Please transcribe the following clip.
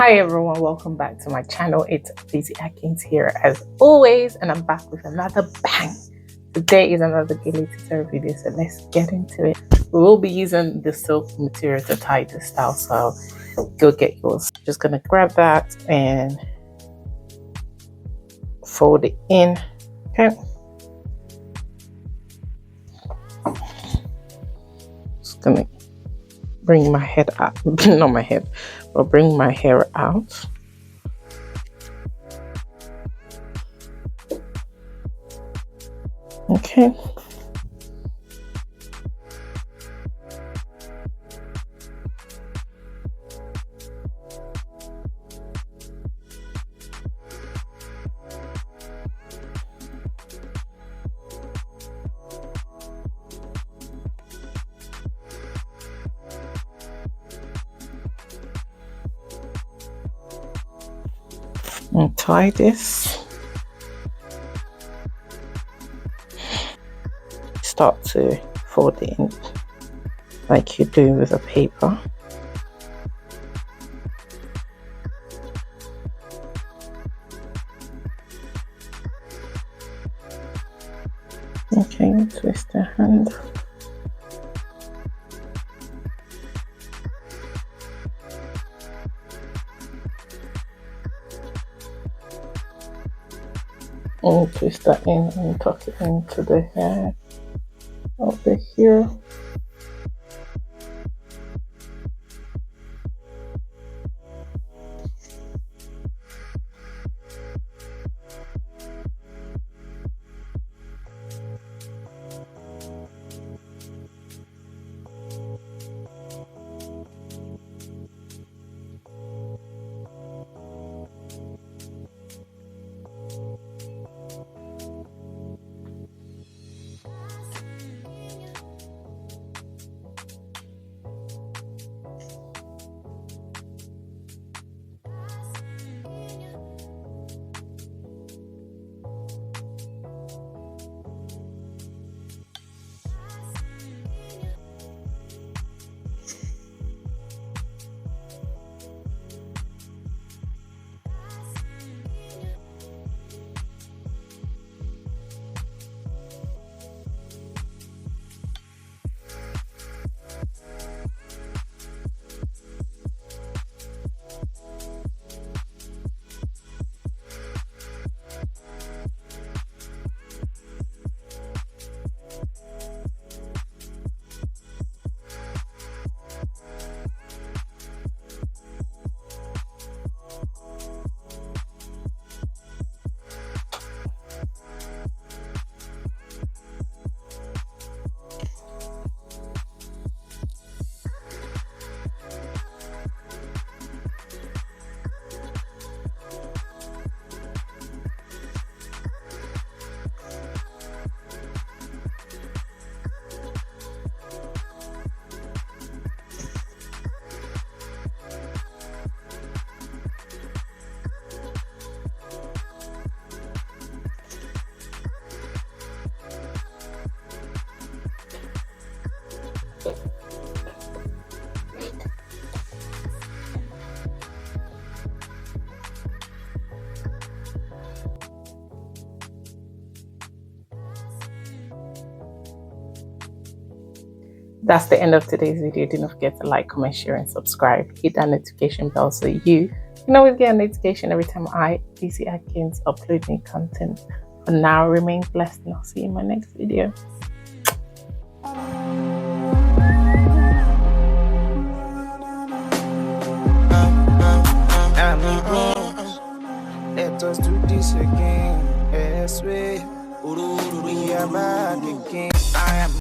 Hi everyone, welcome back to my channel. It's Daisy Atkins here as always, and I'm back with another bang. Today is another Gele tutorial video, so let's get into it. We will be using the silk material to tie this style, so go get yours. Just gonna grab that and fold it in. Okay. Just gonna bring my head out, not my head, but bring my hair out. Okay. And tie this. Start to fold it in like you do with a paper. Okay, twist the hand. And twist that in and tuck it into the hair over here. That's the end of today's video. Do not forget to like, comment, share, and subscribe. Hit that notification bell so you can always get a notification every time I, Daisy Atkins, upload new content. For now, remain blessed, and I'll see you in my next video. Let us do this again. Yes, we are back again. I am